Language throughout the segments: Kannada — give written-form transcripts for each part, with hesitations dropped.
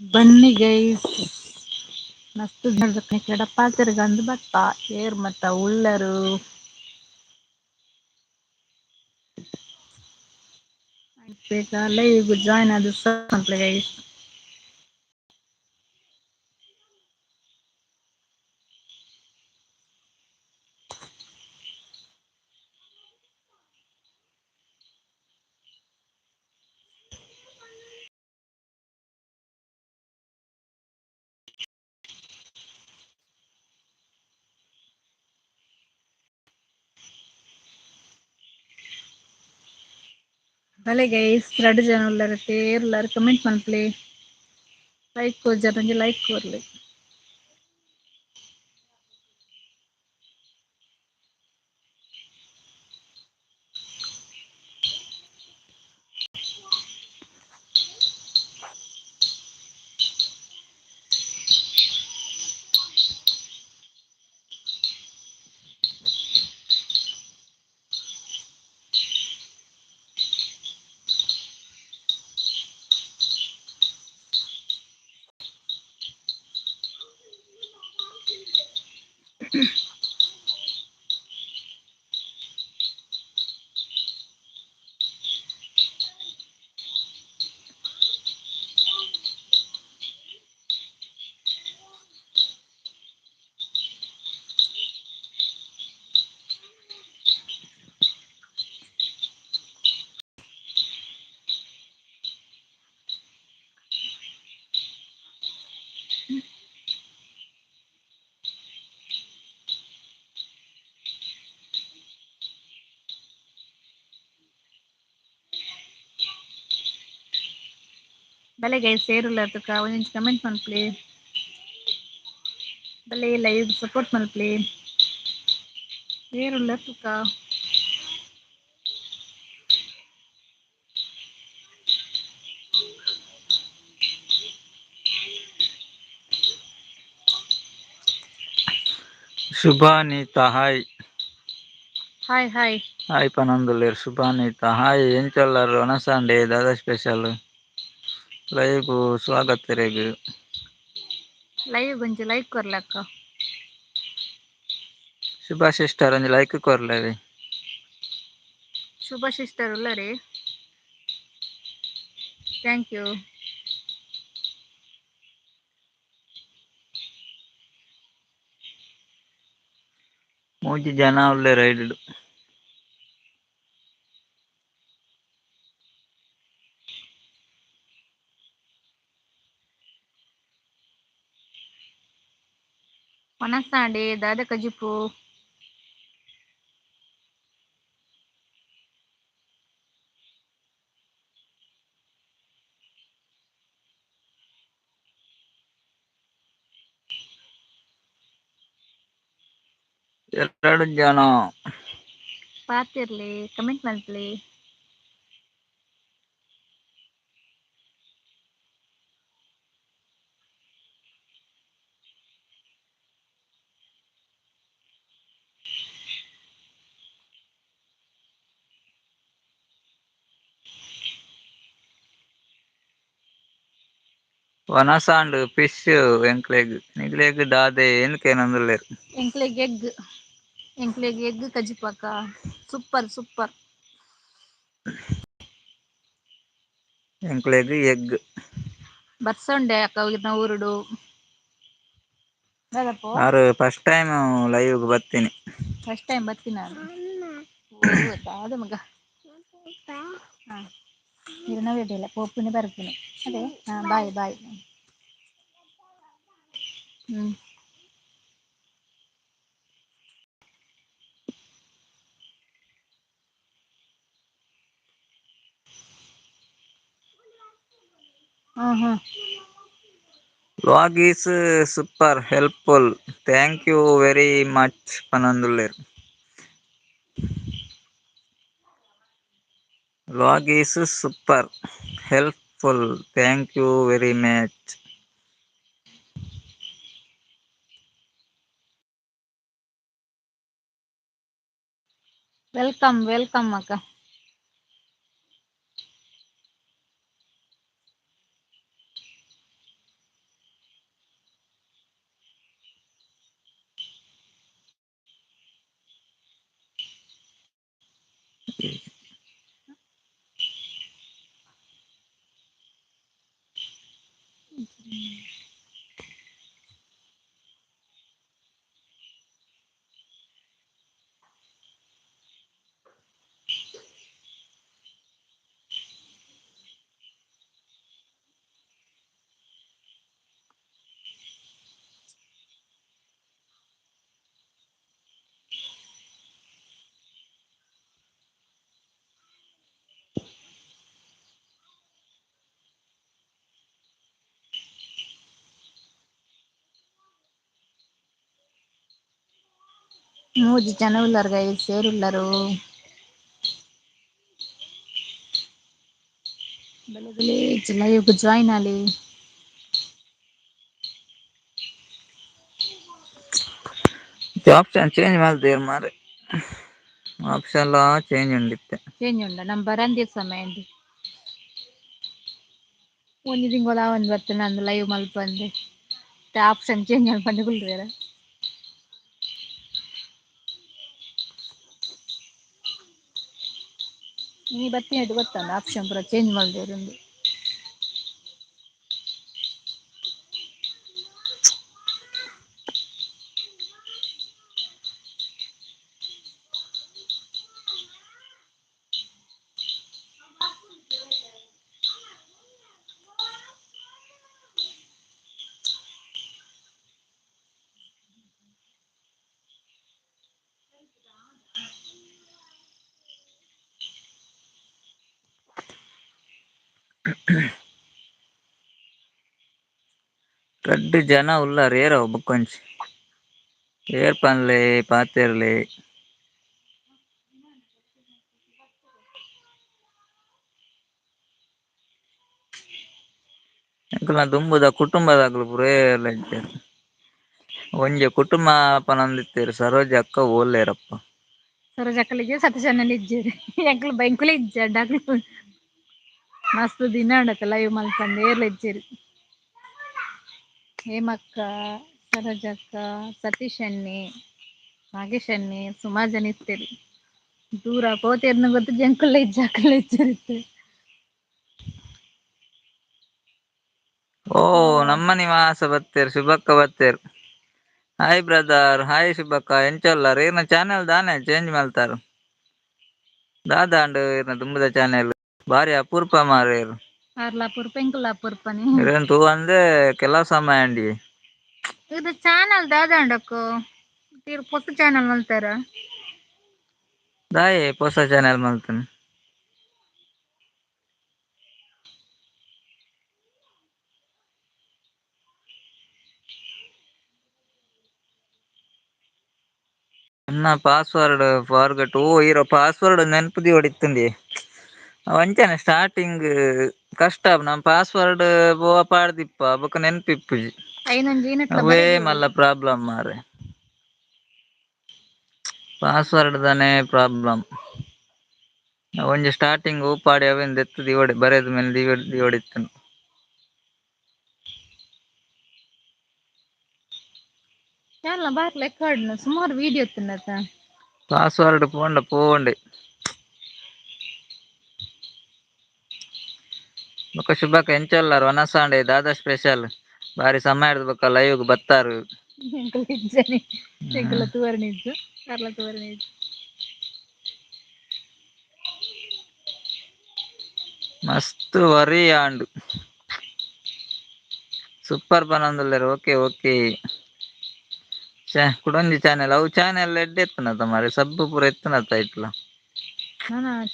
ಬನ್ನಿ ಗೈಸ್ ಮಸ್ತ್ ಕೆಡಪ್ಪ ತಿರ್ಗಂದು ಬತ್ತ ಏರ್ ಮತ್ತ ಉಳ್ಳರು ಲೈವ್ ಜಾಯಿನ್ ಅದು ಗೈಸ್ भले गईस ரெண்டு ஜன உள்ளார பேர் உள்ளார கமெண்ட் பண்ணப்ளே லைக் ஜனங்க லைக் வரல भले गईस शेर உள்ளதுக்கா கொஞ்சம் கமெண்ட் பண்ணப்ளே भले லைவ் சப்போர்ட் பண்ணப்ளே शेर உள்ளதுக்கா ಶುಭಾನೀತಾ ಹಾಯ್ ಹಾಯ್ ಹಾಯ್ ಹಾಯ್ ಪನಂದುಲೇರ್ ಶುಭಾನೀತಾ ಹಾಯ್ ಎಂಚಲ್ಲರು ಅನಸಂಡೆ ದಾದಾ ಸ್ಪೆಷಲ್ ಲೈವ್ ಸ್ವಾಗತ ತೆರೆಗ್ ಲೈವ್ ಗೊಂಚ ಲೈಕ್ ಕೊರ್ಲಕ್ಕ ಶುಭಾ ಸಿಸ್ಟರ್ ಒಂಜಿ ಲೈಕ್ ಕೊರ್ಲೆರಿ ಶುಭ ಸಿಸ್ಟರ್ ಉಳ್ಳರಿ ಥ್ಯಾಂಕ್ ಯು ಮೂಜಿ ಜನ ಉಲ್ಲೆರ್ ಐಡುಡು ಒನಸಾಂಡೆ ದಾದ ಕಜಿಪು ಎರಡು ಜನ ಪಾತಿರ್ಲಿ ಕಮೆಂಟ್ ಮಲ್ಪ್ಲಿ ವನಸಾಂಡ್ ಫಿಶ್ ಎಂಕ್ಲೆಗ್ ನಿಕ್ಲೆಗ್ ದಾದೆ ಏನಕ್ಕೇನಂದುಲ್ಲೇರ್ ಎಂಕ್ಲೆಗ್ ಎಗ್ ಕಜಿಪಕ್ಕ ಸೂಪರ್ ಸೂಪರ್ ಎಂಕ್ಲೆಗ್ ಎಗ್ ಬರ್ಸಂಡೆ ಅಕ್ಕ ಊರ್ನ ಊರುಡು ಆರು ಫಸ್ಟ್ ಟೈಮ್ ಲೈವ್ಗ್ ಬತ್ತೀನಿ ಫಸ್ಟ್ ಟೈಮ್ ಬತ್ತೀನಿ ನಾನು ಓ ದಾದ ಮಗ ಇರನ ವೇಟಿಲ್ಲ ಪೋಪಿನ ಬರ್ತೀನಿ ಅದೇ bye bye vlog is super helpful thank you very much ಪನಂದುಲ್ಲೇರ್ vlog is super helpful thank you very much welcome welcome ಅಕ್ಕ ಮೂಜಿ ಜನ ಉಳ್ಳಾರ್ ಗೈಸ್, ಸೇರುಳ್ಳಾರು ಬೆಲೆ ಬೆಲೆ ಲೈವ್ ಜಾಯಿನ್ ಆಲಿ. ಆಪ್ಷನ್ ಚೇಂಜ್ ಮಾಡ್ದೇರ್ ಮಾರೆ, ಆಪ್ಷನ್ ಚೇಂಜ್ ಉಂಡಿತ್ತೆ. ಚೇಂಜ್ ಉಂಡ ನಮ್ ಬರಂದಿ ಸಮಯ ಒಂಜಿ ತಿಂಗಳ ಒಂದ್ ಬತ್ತ ನಂದು ಲೈವ್ ಮಲ್ಪಂದೆ ಆಪ್ಷನ್ ಚೇಂಜ್ ಮಲ್ಪಂದೆ ಕುಲ್ದೆರ್. ನೀ ಬತ್ತಿನೈಟ್ ಗೊತ್ತಂದ ಆಪ್ಷನ್ ಪೂರ ಚೇಂಜ್ ಮಲ್ದೆರ್. ರಡ್ಡ್ ಜನ ಉಲ್ಲಾರ್ ಏರವು ಬೊಕೊಂಜಿ ಏರ್ ಪನ್ಲೆ ಪಾತೆರ್ಲೆ. ಎಂಕಲ್ನ ದುಂಬುದ ಕುಟುಂಬದಕ್ಲ್ ಪೂರ ಏರ್ಲ ಇಜ್ಜೆರ್. ಒಂಜಿ ಕುಟುಂಬ ಪನೊಂದಿತ್ತೆರ್ ಸರೋಜ ಅಕ್ಕ ಓಲ್ಲೆರಪ್ಪ. ಸರೋಜಕ್ಕಲಿಗೆ ಸತೀಶ್ ಅಣ್ಣನ ಇಜ್ಜೆರ್ ಎಂಕುಲು ಬೈಂಕುಲೆ ಇಜ್ಜೆರ್ ಮಸ್ತ್ ದಿನ ಉಂಡತ ಲೈವ್ ಮಲ್ಪಂದೆ ಏರ್ಲ ಇಜ್ಜೆರ್. ಹೇಮಕ್ಕ, ಸರೋಜಕ್ಕ, ಸತೀಶ್ ಎಣ್ಣೆ, ನಾಗೇಶ್ ಎಣ್ಣೆ ಸುಮಾರ್ ಜನ ಇತ್ತೆರ್. ದೂರ ಪೋತೆರ್ನ ಗೊತ್ತು ಜಂಕುಲ್ಲ ಇಜ್ಜ ಅಕುಲ್ಲ ಇಜ್ಜೆರ್. ಓ ನಮ್ಮನಿ ಮಾಸ ಬತ್ತೆರ್ ಶುಭಕ್ಕ ಬತ್ತೆರ್. ಹಾಯ್ ಬ್ರದರ್, ಹಾಯ್ ಶುಭಕ್ಕ ಎಂಚಲ್ಲರ್ ಇರ್ನ ಚಾನೆಲ್ ದಾನೆ ಚೇಂಜ್ ಮಲ್ತಾರು. ದಾದಾಂಡ್ ಇರ್ನ ದುಂಬುದ ಚಾನೆಲ್ ಬಾರಿ ಅಪೂರ್ಪ ಮಾರ ಇರ್. ಅರ್ಲ ಅಪೂರ್ಪ ಎಂಕುಲು ಅಪೂರ್ಪನೆ. ಇರೆನ್ ತೂವಂದೆ ಕೆಲವು ಸಮಯ ಅಂಡಿ. ಇದು ಚಾನಲ್ ದಾದಾಂಡಕೊ ಪಿರ್ ಪೊಸ ಚಾನಲ್ ಮಲ್ತಾರ. ದಾಯೆ ಪೊಸ ಚಾನಲ್ ಮಲ್ತುಂಡ್. ಎನ್ನ ಪಾಸ್ವರ್ಡ್ ಫಾರ್ಗಟ್ ಓ ಇರೋ ಪಾಸ್ವರ್ಡ್ ನೆನ್ಪುದಿ ಹೊಡಿತುಂಡಿ. ಅವ್ ಅಂಚನೆ ಸ್ಟಾರ್ಟಿಂಗ್ ಕಷ್ಟ ನಮ್ ಪಾಸ್ವರ್ಡ್ ಪೂರ ಪಾಡ್ದಿಪ್ಪ ಬೊಕ ನೆನ್ಪಿಪ್ಪುಜಿ ಐನೊಂಜಿ ಈನಟ್ಲ ಅವೇ ಬರಿಬೋಡು ಮಲ್ಲ ಪ್ರಾಬ್ಲಮ್ ಮಾರೆ. ಪಾಸ್ವರ್ಡ್ ದಾನೆ ಪ್ರಾಬ್ಲಮ್. ಒಂಜಿ ಸ್ಟಾರ್ಟಿಂಗ್ ಉಪಾಡಿ ಅವೆನ್ ದೆತ್ತು ಬರೆದ್ ಮೇಲ್ ದಿ ಹೊಡಿತ್ತುಂಡ್. ಯಾನ್ಲ ಬಾರಿ ಲೆಕ್ಕಾಡ್ನ ಸುಮಾರ್ ವೀಡಿಯೋ ಇತ್ತ್ಂಡತ. ಪಾಸ್ವರ್ಡ್ ಪೋಂಡ ಪೋಂಡೆ. ಬೊಕ ಶುಭಕ್ಕ ಎಂಚಲ್ಲರ್ ಒನಸಂಡೆ ದಾದಾ ಸ್ಪೆಷಲ್ ಬಾರಿ ಸಮಯಡ್ ಬೊಕ ಲೈವ್ಗ್ ಬತ್ತಾರ್. ಎಂಕುಲು ಇಜ್ಜೆನೆ ಎಂಕುಲ ತೂವರೆ ನಿಜ್ಜ ಅರ್ಲ ತೂವರೆ ನಿಜ್ಜ. ಮಸ್ತ್ ವರಿ ಆಂಡ್ ಸೂಪರ್ ಪನೊಂದುಲ್ಲೆರ್ ಓಕೆ ಓಕೆ. ಕುಡೊಂಜಿ ಚಾನೆಲ್ ಅವು ಚಾನೆಲ್ ಎಡ್ಡೆ ಇತ್ತ್ಂಡತ ಮಾರೆ ಸಬ್ಬು ಪೂರ ಇತ್ತ್ಂಡತ ಐಟ್ಲ.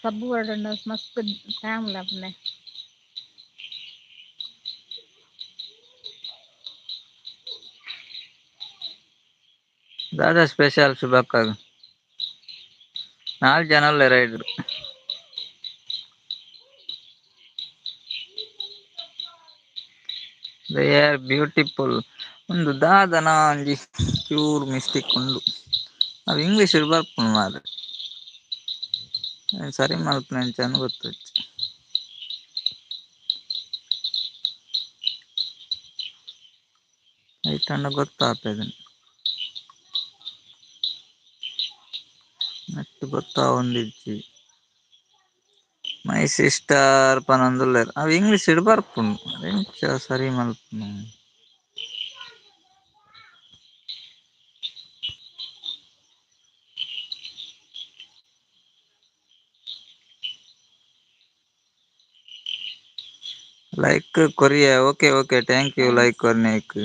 ಸಬ್ಬು ಬರಡುಂಡ ಮಸ್ತ್ ಫ್ಯಾಮ್ಲಿ ಆಪುಂಡೆ. ದಾದಾ ಸ್ಪೆಷಲ್ ಶುಭಕ್ಕಗ್ 4 ಜನ ಉಲ್ಲೆರ್ ಐಟ್. They are beautiful. ಉಂದು ದಾದನ ಒಂಜಿ ಚೂರು ಮಿಸ್ಟೇಕ್ ಉಂಡು ಅವ್ ಇಂಗ್ಲೀಷ್ ಡ್ ಬರ್ಪುಂಡು ಮಾರೆ. ಸರಿ ಮಲ್ಪುನ ಅಂಚನೆ ಗೊತ್ತಿಜ್ಜಿ. ಐಟಂಡ ಗೊತ್ತಾಪೆದುಂಡು. ನೆಟ್ಟ್ ಗೊತ್ತಾವೊಂದಿಜ್ಜಿ. ಮೈ ಸಿಸ್ಟರ್ ಪನೊಂದುಲ್ಲೆರ್ ಅವು ಇಂಗ್ಲೀಷ್ ಡ್ ಬರ್ಪುಂಡು ಎಂಚ ಸರಿ ಮಲ್ಪುನು. ಲೈಕ್ ಕೊರಿಯಾ okay okay thank you like thanks. ಕೊರ್ನೇಕ್.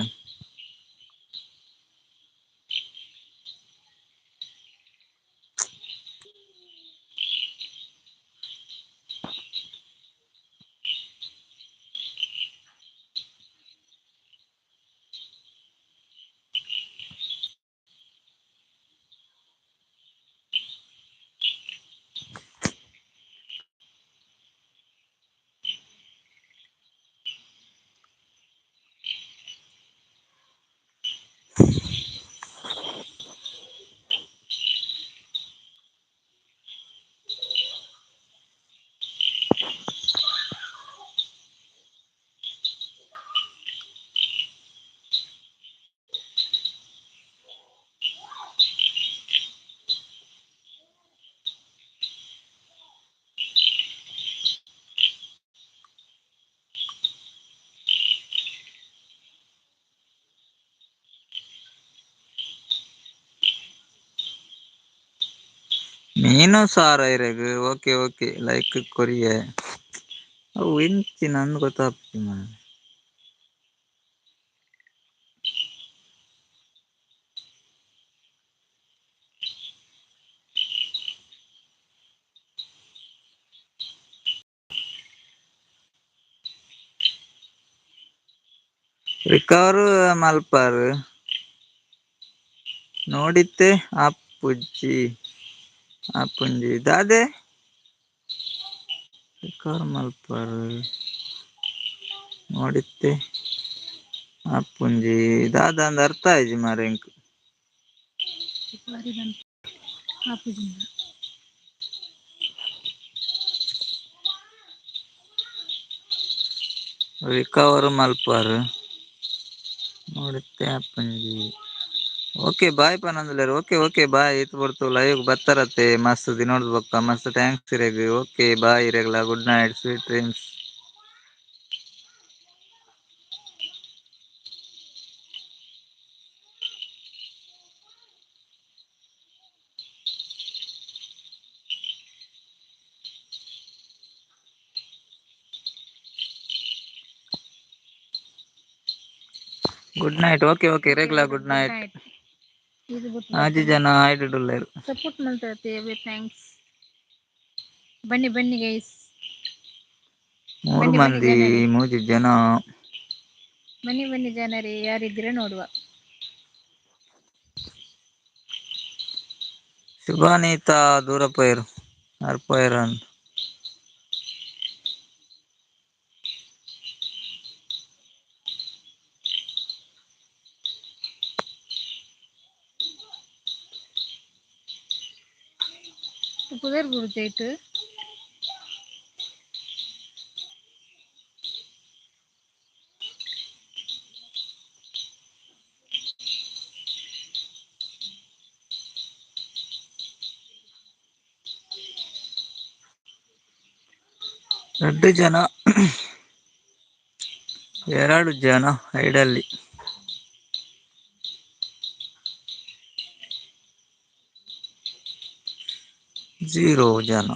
ಮೀನು ಸಾರು ಐರೆಗ್ ಓಕೆ ಓಕೆ ಲೈಕ್ ಕೊರಿಯೆ ಅವು ಎಂಚಿ ನಂದು ಗೊತ್ತಾಪುಜಿ ಮರ್ರೆ. ರಿಕವರ್ ಮಲ್ಪಾರ್ ನೋಡಿತ್ತೆ ಆಪುಜ್ಜಿ ಆಪುಂಜಿ ದಾದೆ ರಿಕವರ್ ಮಲ್ಪಾರ್ ನೋಡಿತ್ತೆ ಆಪುಂಜಿ ದಾದ ಅಂದ್ ಅರ್ಥ ಆಯ್ಜಿ ಮಾರೆ ಎಂಕ್. ರಿಕವರ್ ಮಲ್ಪಾರ್ ನೋಡಿತ್ತೆ ಆಪುಂಜಿ. ಓಕೆ ಬಾಯ್ ಪನೊಂದುಲ್ಲೆರ್ ಓಕೆ ಓಕೆ ಬಾಯ್ ಇತ್ ಪುರ್ತು ಲೈವ್ ಬತ್ತರತ್ತೆ ಮಸ್ತ್ ದಿನೊಟ್ದ್ ಬೊಕ್ಕ ಮಸ್ತ್ ಥ್ಯಾಂಕ್ಸ್ ಇರೆಗ್ ಓಕೆ ಬಾಯ್ ಇರೆಗ್ಲ good night sweet dreams. Good night okay okay ಇರೆಗ್ಲ ಗುಡ್ ನೈಟ್. ಇದು ಬಿಟ್ಟು ಆಜಿ ಬರ್ತೀನಿ ಜನ ಆಯ್ಡುಡುಲ್ಲೆರ್. ಸಪೋರ್ಟ್ ಮಾಡ್ತೇವೆ ಥ್ಯಾಂಕ್ಸ್. ಬನ್ನಿ ಬನ್ನಿ ಗೈಸ್. ಮೂರು ಬನ್ನಿ ಬನ್ನಿ ಮಂದಿ ಜನರೇ, ಮೂಜಿ ಜನ. ಬನ್ನಿ ಬನ್ನಿ ಜನರೇ ಯಾರಿದ್ದೀರ ನೋಡುವ. ಶುಭಾನೀತಾ ದೂರ ಪೋಯರು ಯಾರ್ ಪೋಯರನ್. ಪುದರ್ ಗುರುಜೈಟ್ ಎರಡು ಜನ ಎರಡು ಜನ ಐಡಲ್ಲಿ. 0 ಜನ.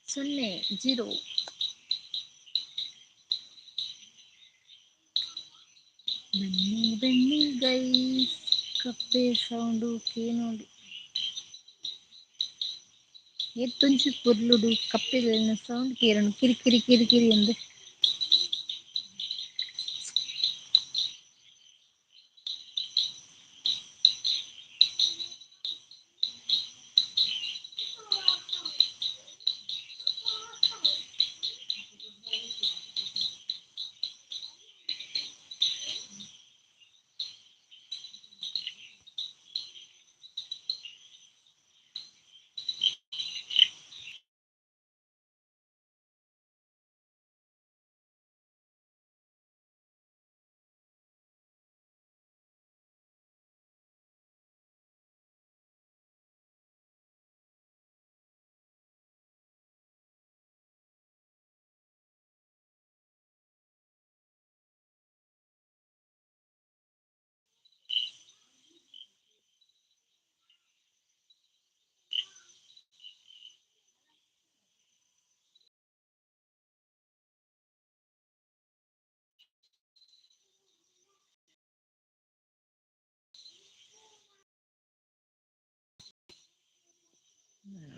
0 ಬನ್ನಿ ಬನ್ನಿ ಗೈಸ್. ಕಪ್ಪೆ ಸೌಂಡು ಕೇನೋಡು ಎತ್ತೊಂಚಿ ಪೊರ್ಲುಡು ಕಪ್ಪೆದ ಸೌಂಡ್ ಕೇರನು ಕಿರಿಕಿರಿ ಕಿರಿಕಿರಿ ಎಂದು.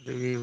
ರಿವ್ಯೂ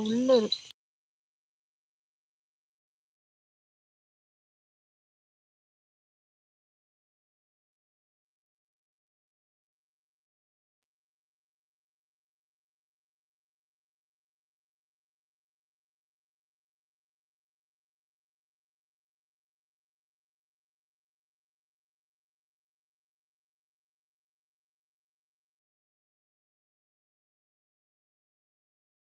உள்ள இருக்கு.